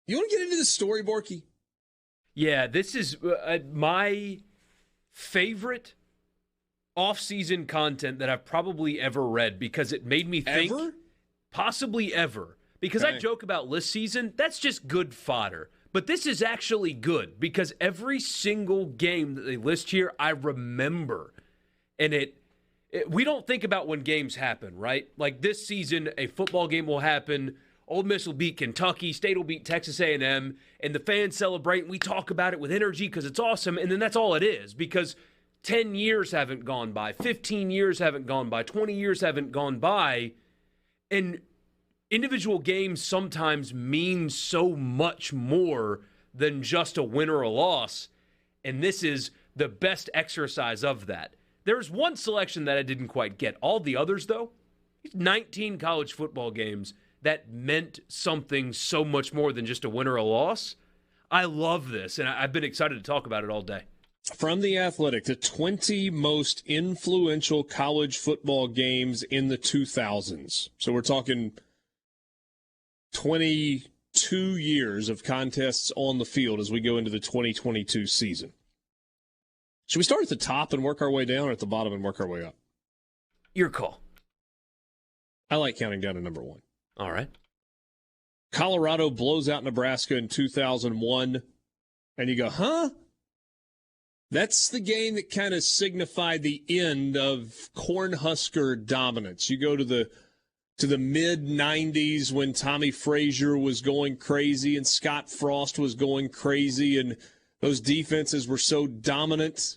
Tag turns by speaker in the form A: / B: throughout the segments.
A: You want to get into the story, Borky?
B: Yeah, this is my favorite off-season content that I've probably ever read because it made me think.
A: Ever?
B: Possibly ever. Because I joke about list season, that's just good fodder. But this is actually good because every single game that they list here, I remember. And we don't think about when games happen, right? Like this season, a football game will happen. Ole Miss will beat Kentucky. State will beat Texas A&M. And the fans celebrate, and we talk about it with energy because it's awesome. And then that's all it is because 10 years haven't gone by. 15 years haven't gone by. 20 years haven't gone by. And individual games sometimes mean so much more than just a win or a loss. And this is the best exercise of that. There's one selection that I didn't quite get. All the others, though, 19 college football games that meant something so much more than just a win or a loss. I love this, and I've been excited to talk about it all day.
A: From The Athletic, the 20 most influential college football games in the 2000s. So we're talking 22 years of contests on the field as we go into the 2022 season. Should we start at the top and work our way down, or at the bottom and work our way up?
B: Your call.
A: I like counting down to number one.
B: All right.
A: Colorado blows out Nebraska in 2001, and you go, huh? That's the game that kind of signified the end of Cornhusker dominance. You go to the mid-'90s when Tommy Frazier was going crazy and Scott Frost was going crazy, and those defenses were so dominant.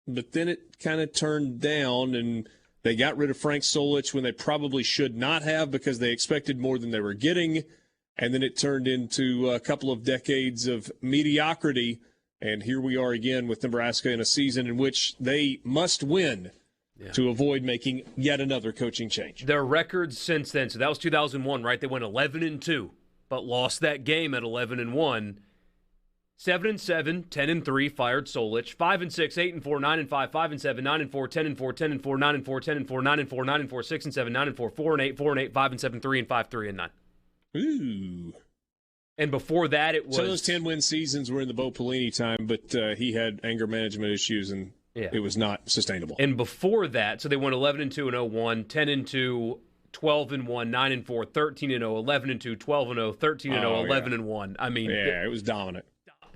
A: But then it kind of turned down, and they got rid of Frank Solich when they probably should not have because they expected more than they were getting. And then it turned into a couple of decades of mediocrity. And here we are again with Nebraska in a season in which they must win to avoid making yet another coaching change.
B: Their records since then, so that was 2001, right? They went 11-2, but lost that game at 11-1. 7-7, 10-3, fired Solich. 5-6, 8-4, 9-5, 5-7, 9-4, 10-4, 10-4, 9-4, 10-4, 9-4, 9-4, 6-7, 9-4, 4-8, 4-8, 5-7, 3-5, 3-9.
A: Ooh.
B: And before that, it was.
A: So those 10-win seasons were in the Bo Pelini time, but he had anger management issues, and it was not sustainable.
B: And before that, so they went 11-2 in 01, 10-2, 12-1, 9-4, 13-0, 11-2, 12-0, 13-0, 11-1. I mean,
A: it was dominant.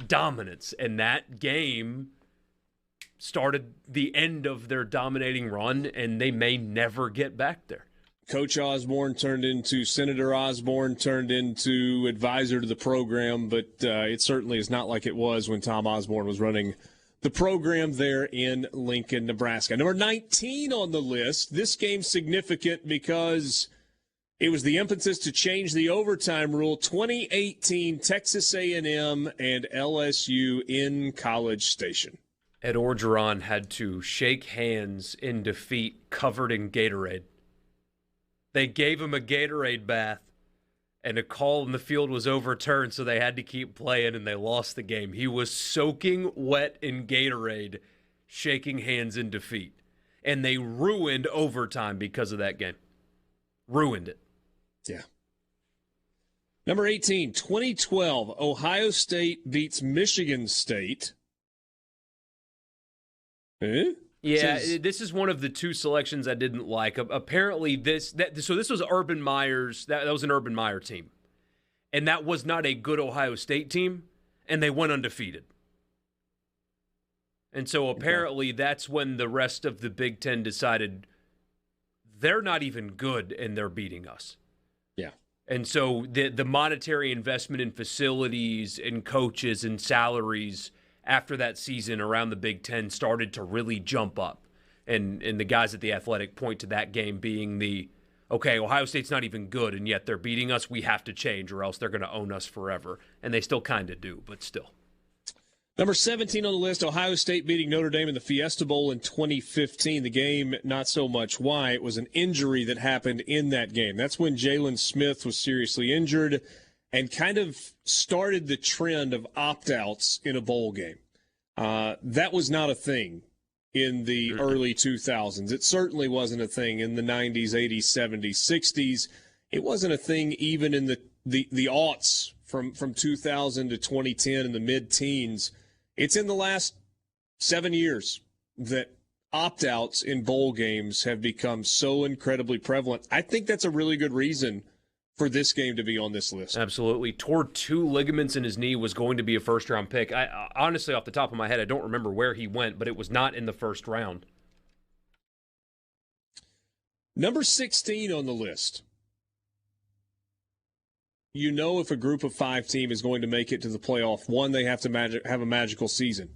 B: Dominance, and that game started the end of their dominating run, and they may never get back there.
A: Coach Osborne turned into Senator Osborne, turned into advisor to the program, but it certainly is not like it was when Tom Osborne was running the program there in Lincoln, Nebraska. Number 19 on the list. This game's significant because it was the impetus to change the overtime rule. 2018, Texas A&M and LSU in College Station.
B: Ed Orgeron had to shake hands in defeat covered in Gatorade. They gave him a Gatorade bath, and a call in the field was overturned, so they had to keep playing, and they lost the game. He was soaking wet in Gatorade, shaking hands in defeat. And they ruined overtime because of that game. Ruined it.
A: Yeah. Number 18, 2012, Ohio State beats Michigan State.
B: Yeah, this is one of the two selections I didn't like. Apparently, this was Urban Meyer's. That was an Urban Meyer team, and that was not a good Ohio State team, and they went undefeated. And so apparently, that's when the rest of the Big Ten decided they're not even good, and they're beating us.
A: Yeah.
B: And so the monetary investment in facilities and coaches and salaries after that season around the Big Ten started to really jump up. And the guys at The Athletic point to that game being Ohio State's not even good, and yet they're beating us. We have to change or else they're going to own us forever. And they still kind of do, but still.
A: Number 17 on the list, Ohio State beating Notre Dame in the Fiesta Bowl in 2015. The game, not so much why. It was an injury that happened in that game. That's when Jalen Smith was seriously injured and kind of started the trend of opt-outs in a bowl game. That was not a thing in the early 2000s. It certainly wasn't a thing in the 90s, 80s, 70s, 60s. It wasn't a thing even in the aughts from 2000 to 2010 in the mid-teens. It's in the last 7 years that opt-outs in bowl games have become so incredibly prevalent. I think that's a really good reason for this game to be on this list.
B: Absolutely. Tore 2 ligaments in his knee, was going to be a first-round pick. I honestly, off the top of my head, I don't remember where he went, but it was not in the first round.
A: Number 16 on the list. You know, if a group of 5 team is going to make it to the playoff, 1, they have to have a magical season.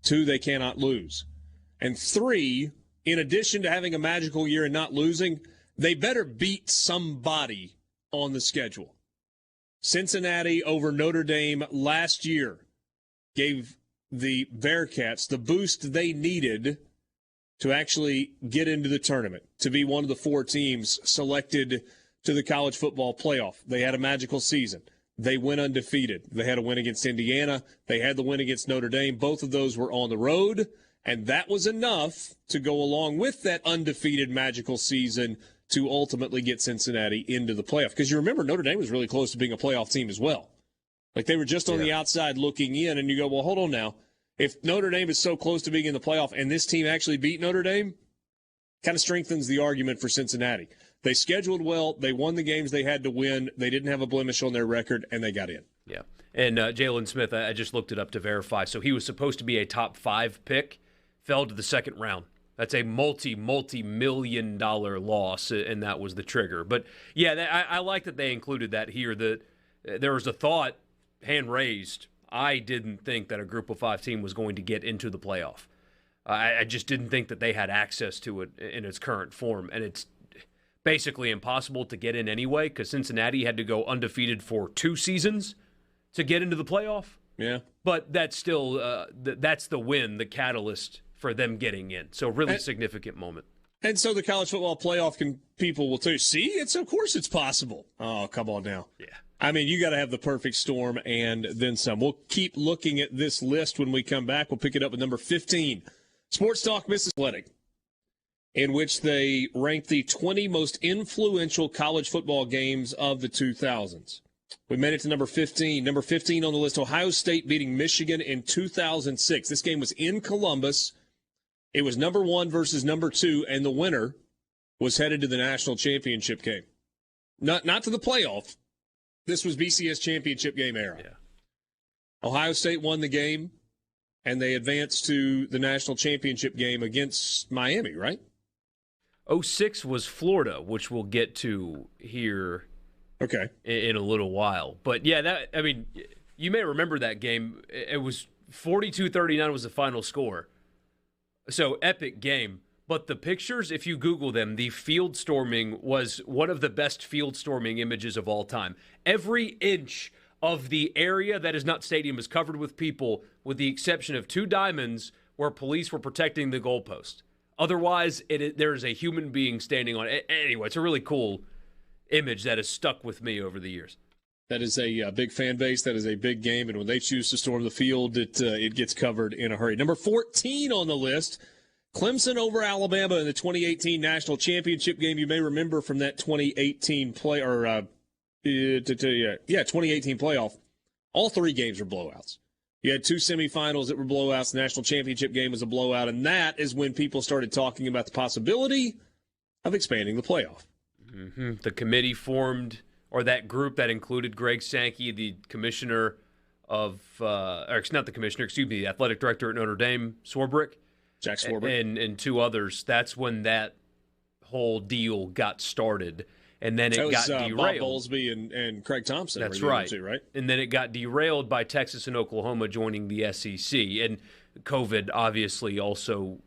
A: 2, they cannot lose. And 3, in addition to having a magical year and not losing, they better beat somebody on the schedule. Cincinnati over Notre Dame last year gave the Bearcats the boost they needed to actually get into the tournament, to be one of the 4 teams selected to the college football playoff. They had a magical season. They went undefeated. They had a win against Indiana. They had the win against Notre Dame. Both of those were on the road, and that was enough to go along with that undefeated magical season to ultimately get Cincinnati into the playoff. Because you remember, Notre Dame was really close to being a playoff team as well. Like, they were just on the outside looking in, and you go, well, hold on now. If Notre Dame is so close to being in the playoff and this team actually beat Notre Dame, kind of strengthens the argument for Cincinnati. They scheduled well. They won the games they had to win. They didn't have a blemish on their record, and they got in.
B: Yeah. And Jalen Smith, I just looked it up to verify. So he was supposed to be a top 5 pick, fell to the second round. That's a multi-million-dollar loss, and that was the trigger. But, yeah, I like that they included that here. There was a thought, hand raised, I didn't think that a group of 5 team was going to get into the playoff. I just didn't think that they had access to it in its current form. And it's basically impossible to get in anyway because Cincinnati had to go undefeated for 2 seasons to get into the playoff.
A: Yeah.
B: But that's still that's the win, the catalyst for them getting in. So really significant moment.
A: And so the college football playoff people will tell you, see, of course it's possible. Oh, come on now.
B: Yeah.
A: I mean, you got to have the perfect storm and then some. We'll keep looking at this list when we come back. We'll pick it up with number 15. Sports Talk Mississippi, in which they ranked the 20 most influential college football games of the 2000s. We made it to number 15. Number 15 on the list, Ohio State beating Michigan in 2006. This game was in Columbus. It was number 1 versus number 2, and the winner was headed to the national championship game. Not to the playoff. This was BCS championship game era.
B: Yeah.
A: Ohio State won the game, and they advanced to the national championship game against Miami, right?
B: 06 was Florida, which we'll get to here in a little while. But, yeah, you may remember that game. It was 42-39 was the final score. So, epic game. But the pictures, if you Google them, the field storming was one of the best field storming images of all time. Every inch of the area that is not stadium is covered with people, with the exception of 2 diamonds where police were protecting the goalpost. Otherwise, there is a human being standing on it. Anyway, it's a really cool image that has stuck with me over the years.
A: That is a big fan base. That is a big game. And when they choose to storm the field, it gets covered in a hurry. Number 14 on the list, Clemson over Alabama in the 2018 national championship game. You may remember from that 2018 2018 playoff. All 3 games were blowouts. You had 2 semifinals that were blowouts. The national championship game was a blowout, and that is when people started talking about the possibility of expanding the playoff.
B: Mm-hmm. The committee formed, or that group that included Greg Sankey, the commissioner of, not the commissioner, the athletic director at Notre Dame, Swarbrick.
A: Jack Swarbrick.
B: And 2 others. That's when that whole deal got started. And then it got derailed.
A: Bob Bowlesby and Craig Thompson.
B: That's right.
A: Two, right.
B: And then it got derailed by Texas and Oklahoma joining the SEC. And COVID obviously also,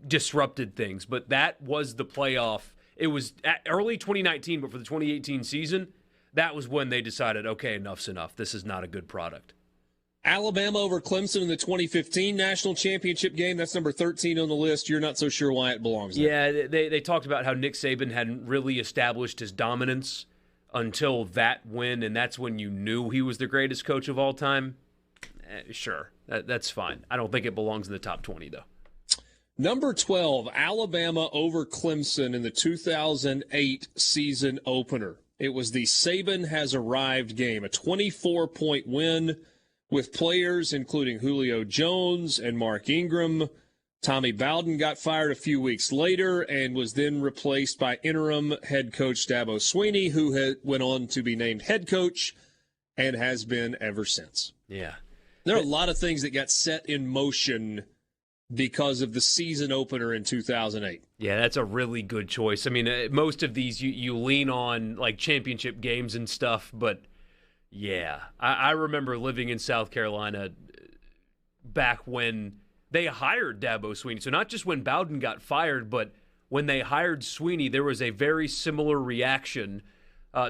B: disrupted things. But that was the playoff. It was early 2019, but for the 2018 season, that was when they decided, okay, enough's enough. This is not a good product.
A: Alabama over Clemson in the 2015 national championship game. That's number 13 on the list. You're not so sure why it belongs there.
B: Yeah, they talked about how Nick Saban hadn't really established his dominance until that win, and that's when you knew he was the greatest coach of all time. Sure, that's fine. I don't think it belongs in the top 20, though.
A: Number 12, Alabama over Clemson in the 2008 season opener. It was the Saban Has Arrived game, a 24-point win with players including Julio Jones and Mark Ingram. Tommy Bowden got fired a few weeks later and was then replaced by interim head coach Dabo Swinney, who went on to be named head coach and has been ever since.
B: Yeah.
A: There are a lot of things that got set in motion because of the season opener in 2008.
B: Yeah, that's a really good choice. I mean, most of these you lean on like championship games and stuff, but yeah, I remember living in South Carolina back when they hired Dabo Swinney. So not just when Bowden got fired, but when they hired Swinney, there was a very similar reaction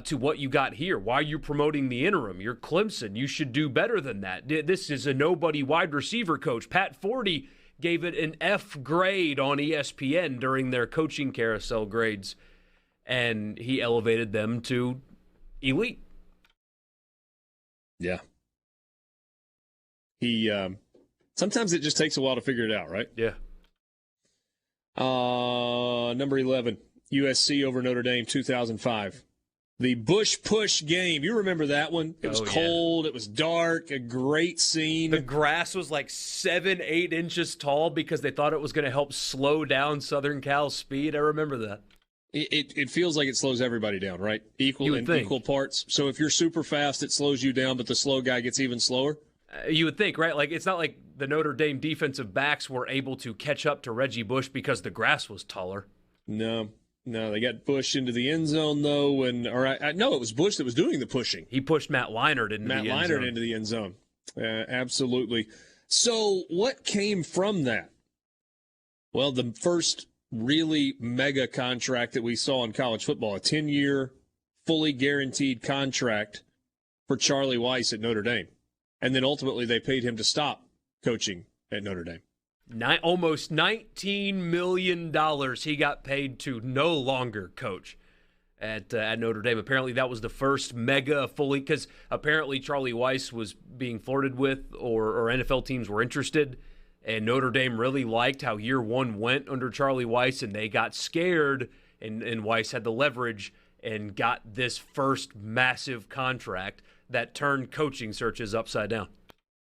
B: to what you got here. Why are you promoting the interim? You're Clemson. You should do better than that. This is a nobody wide receiver coach. Pat Forty gave it an F grade on ESPN during their coaching carousel grades, and he elevated them to elite.
A: Yeah. Sometimes it just takes a while to figure it out, right?
B: Yeah.
A: Number 11, USC over Notre Dame, 2005. The Bush Push game. You remember that one? It was cold. Yeah. It was dark. A great scene.
B: The grass was like 7-8 inches tall because they thought it was going to help slow down Southern Cal's speed. I remember that.
A: It feels like it slows everybody down, right? Equal parts. So if you're super fast, it slows you down, but the slow guy gets even slower?
B: You would think, right? Like, it's not like the Notre Dame defensive backs were able to catch up to Reggie Bush because the grass was taller.
A: No, they got Bush into the end zone, though. No, it was Bush that was doing the pushing.
B: He pushed Matt Leinart into
A: the end zone. Absolutely. So what came from that? Well, the first really mega contract that we saw in college football, a 10-year, fully guaranteed contract for Charlie Weis at Notre Dame. And then ultimately they paid him to stop coaching at Notre Dame.
B: Almost $19 million he got paid to no longer coach at Notre Dame. Apparently that was the first mega fully, because apparently Charlie Weis was being flirted with or NFL teams were interested, and Notre Dame really liked how year one went under Charlie Weis, and they got scared, and Weis had the leverage and got this first massive contract that turned coaching searches upside down.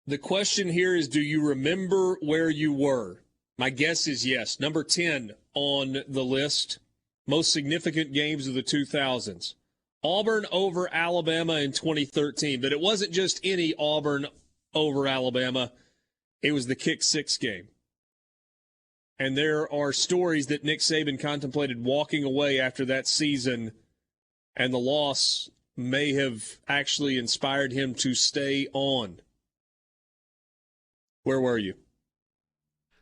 A: The question here is, do you remember where you were? My guess is yes. Number 10 on the list, most significant games of the 2000s. Auburn over Alabama in 2013, but it wasn't just any Auburn over Alabama. It was the kick six game. And there are stories that Nick Saban contemplated walking away after that season, and the loss may have actually inspired him to stay on. Where were you?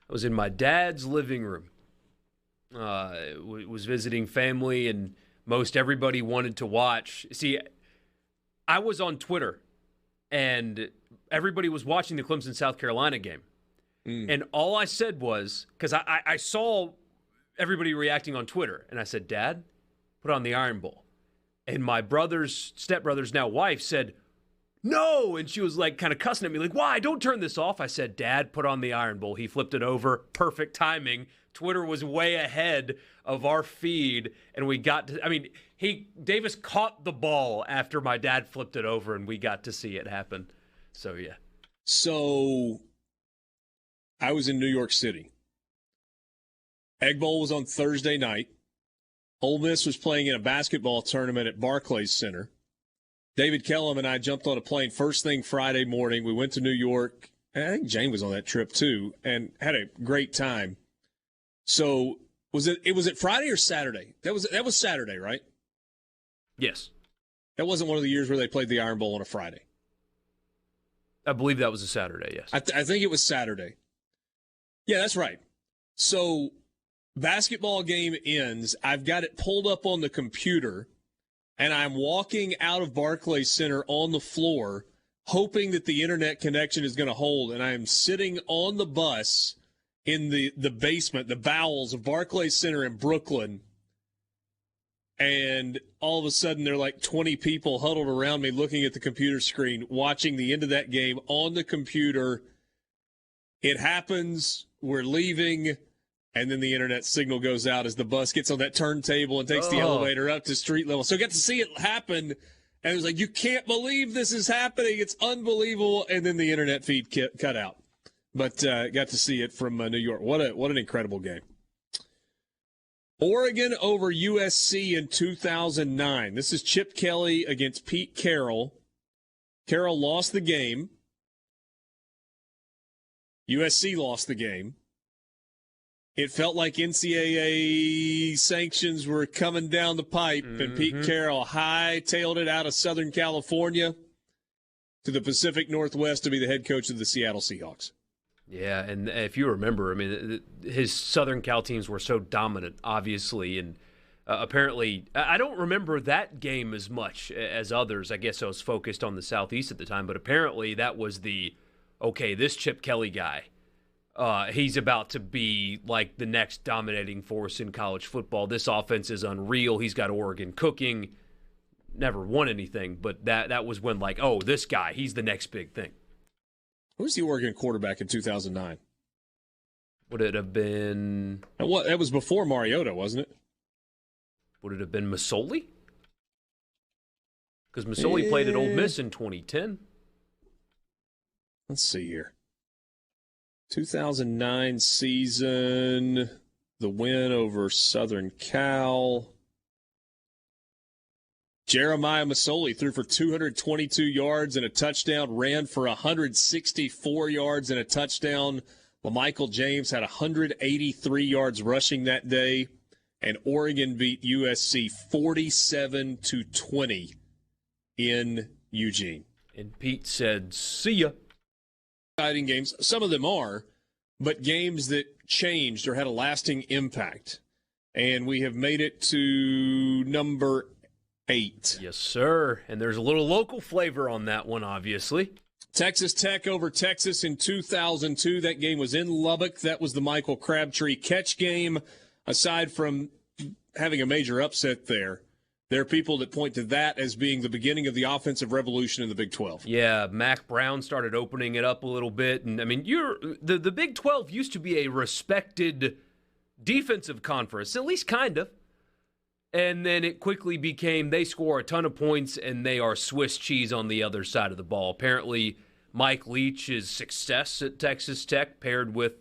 B: I was in my dad's living room. Was visiting family, and most everybody wanted to watch. See, I was on Twitter, and everybody was watching the Clemson South Carolina game. And all I said was, because I saw everybody reacting on Twitter, and I said, Dad, put on the Iron Bowl. And my stepbrother's now wife said, no. And she was like kind of cussing at me, like, why? Don't turn this off. I said, Dad, put on the Iron Bowl. He flipped it over. Perfect timing. Twitter was way ahead of our feed. And we got to, Davis caught the ball after my dad flipped it over, and we got to see it happen. So, yeah.
A: So I was in New York City. Egg Bowl was on Thursday night. Ole Miss was playing in a basketball tournament at Barclays Center. David Kellum and I jumped on a plane first thing Friday morning. We went to New York. And I think Jane was on that trip too, and had a great time. So was it Friday or Saturday? That was Saturday, right?
B: Yes.
A: That wasn't one of the years where they played the Iron Bowl on a Friday.
B: I believe that was a Saturday, yes.
A: I think it was Saturday. Yeah, that's right. So basketball game ends. I've got it pulled up on the computer, and I'm walking out of Barclays Center on the floor, hoping that the internet connection is going to hold. And I am sitting on the bus in the basement, the bowels of Barclays Center in Brooklyn. And all of a sudden, there are like 20 people huddled around me looking at the computer screen, watching the end of that game on the computer. It happens. We're leaving. and then the internet signal goes out as the bus gets on that turntable and takes the elevator up to street level. So I got to see it happen, and it was like, you can't believe this is happening. It's unbelievable. And then the internet feed cut out. But got to see it from New York. What an incredible game. Oregon over USC in 2009. This is Chip Kelly against Pete Carroll. Carroll lost the game. USC lost the game. It felt like NCAA sanctions were coming down the pipe, and Pete Carroll hightailed it out of Southern California to the Pacific Northwest to be the head coach of the Seattle Seahawks.
B: Yeah, and if you remember, I mean, his Southern Cal teams were so dominant, obviously, and apparently, I don't remember that game as much as others. I guess I was focused on the Southeast at the time, but apparently that was this Chip Kelly guy, he's about to be like the next dominating force in college football. This offense is unreal. He's got Oregon cooking. Never won anything, but that was when this guy, he's the next big thing.
A: Who was the Oregon quarterback in 2009?
B: Would it have been...
A: That was before Mariota, wasn't it?
B: Would it have been Masoli? Because Masoli played at Ole Miss in 2010.
A: Let's see here. 2009 season, the win over Southern Cal. Jeremiah Masoli threw for 222 yards and a touchdown, ran for 164 yards and a touchdown. LaMichael James had 183 yards rushing that day, and Oregon beat USC 47-20 in Eugene.
B: And Pete said, see ya.
A: Exciting games. Some of them are, but games that changed or had a lasting impact. And we have made it to number 8.
B: Yes, sir. And there's a little local flavor on that one, obviously.
A: Texas Tech over Texas in 2002. That game was in Lubbock. That was the Michael Crabtree catch game. Aside from having a major upset there are people that point to that as being the beginning of the offensive revolution in the Big 12.
B: Yeah, Mac Brown started opening it up a little bit. And, I mean, the Big 12 used to be a respected defensive conference, at least kind of. And then it quickly became they score a ton of points and they are Swiss cheese on the other side of the ball. Apparently, Mike Leach's success at Texas Tech paired with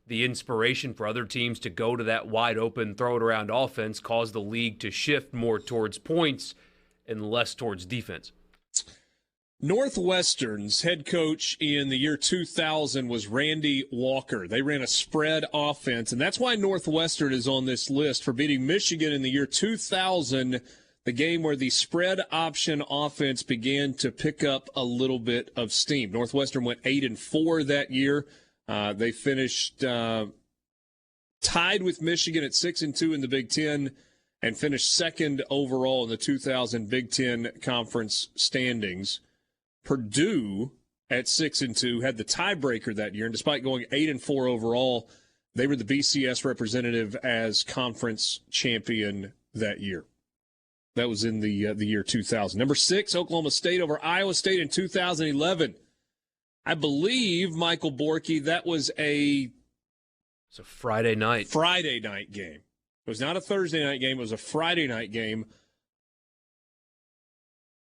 B: the inspiration for other teams to go to that wide open, throw it around offense caused the league to shift more towards points and less towards defense.
A: Northwestern's head coach in the year 2000 was Randy Walker. They ran a spread offense, and that's why Northwestern is on this list for beating Michigan in the year 2000, the game where the spread option offense began to pick up a little bit of steam. Northwestern went 8-4 that year. They finished tied with Michigan at 6-2 in the Big Ten and finished second overall in the 2000 Big Ten Conference standings. Purdue at 6-2 had the tiebreaker that year, and despite going 8-4 overall, they were the BCS representative as conference champion that year. That was in the year 2000. Number 6, Oklahoma State over Iowa State in 2011. I believe, Michael Borky, that was
B: it's a Friday night
A: game. It was not a Thursday night game. It was a Friday night game.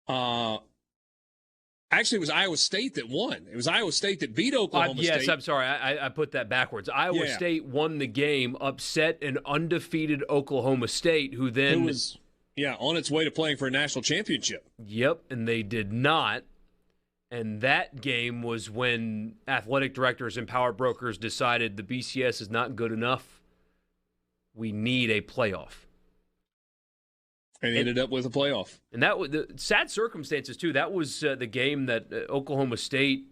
A: Actually, it was Iowa State that won. It was Iowa State that beat Oklahoma State.
B: Yes, I'm sorry. I put that backwards. Iowa State won the game, upset an undefeated Oklahoma State, who was
A: on its way to playing for a national championship.
B: Yep, and they did not. And that game was when athletic directors and power brokers decided the BCS is not good enough. We need a playoff.
A: And ended up with a playoff.
B: And that was the sad circumstances, too. That was the game that Oklahoma State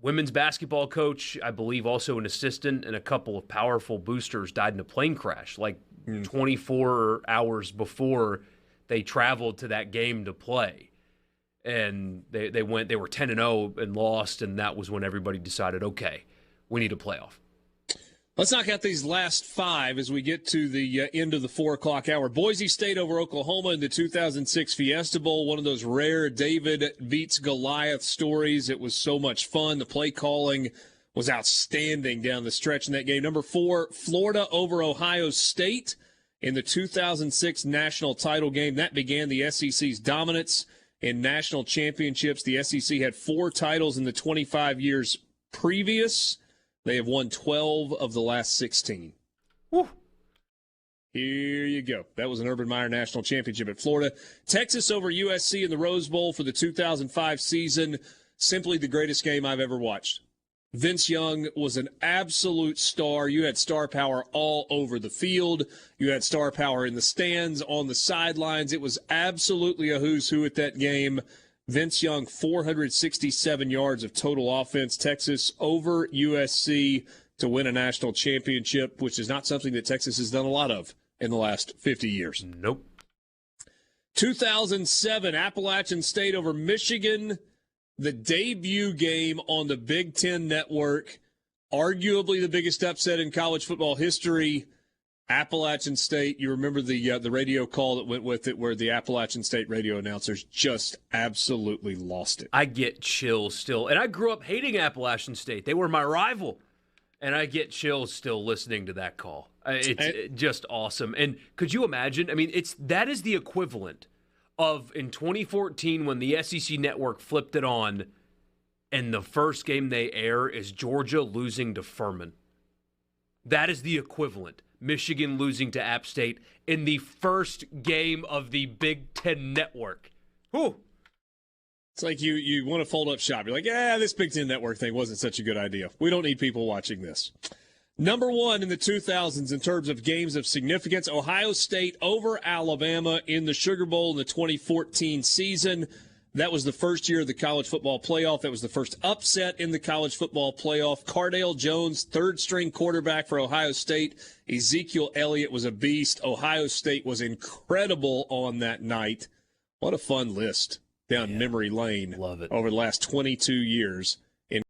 B: women's basketball coach, I believe also an assistant, and a couple of powerful boosters died in a plane crash 24 hours before they traveled to that game to play. And they were 10-0 and lost, and that was when everybody decided, okay, we need a playoff.
A: Let's knock out these last 5 as we get to the end of the 4 o'clock hour. Boise State over Oklahoma in the 2006 Fiesta Bowl, one of those rare David beats Goliath stories. It was so much fun. The play calling was outstanding down the stretch in that game. Number 4, Florida over Ohio State in the 2006 national title game. That began the SEC's dominance in national championships. The SEC had 4 titles in the 25 years previous. They have won 12 of the last 16.
B: Woo.
A: Here you go. That was an Urban Meyer National Championship at Florida. Texas over USC in the Rose Bowl for the 2005 season. Simply the greatest game I've ever watched. Vince Young was an absolute star. You had star power all over the field. You had star power in the stands, on the sidelines. It was absolutely a who's who at that game. Vince Young, 467 yards of total offense. Texas over USC to win a national championship, which is not something that Texas has done a lot of in the last 50 years.
B: Nope.
A: 2007, Appalachian State over Michigan. The debut game on the Big Ten Network, arguably the biggest upset in college football history. Appalachian State, you remember the radio call that went with it where the Appalachian State radio announcers just absolutely lost it.
B: I get chills still. And I grew up hating Appalachian State. They were my rival. And I get chills still listening to that call. It's just awesome. And could you imagine? I mean, that is the equivalent of in 2014 when the SEC Network flipped it on and the first game they air is Georgia losing to Furman. That is the equivalent. Michigan losing to App State in the first game of the Big Ten Network. Whew.
A: It's like you want to fold up shop. You're like, this Big Ten Network thing wasn't such a good idea. We don't need people watching this. Number 1 in the 2000s in terms of games of significance, Ohio State over Alabama in the Sugar Bowl in the 2014 season. That was the first year of the college football playoff. That was the first upset in the college football playoff. Cardale Jones, third-string quarterback for Ohio State. Ezekiel Elliott was a beast. Ohio State was incredible on that night. What a fun list down memory lane.
B: Love it.
A: Over the last 22 years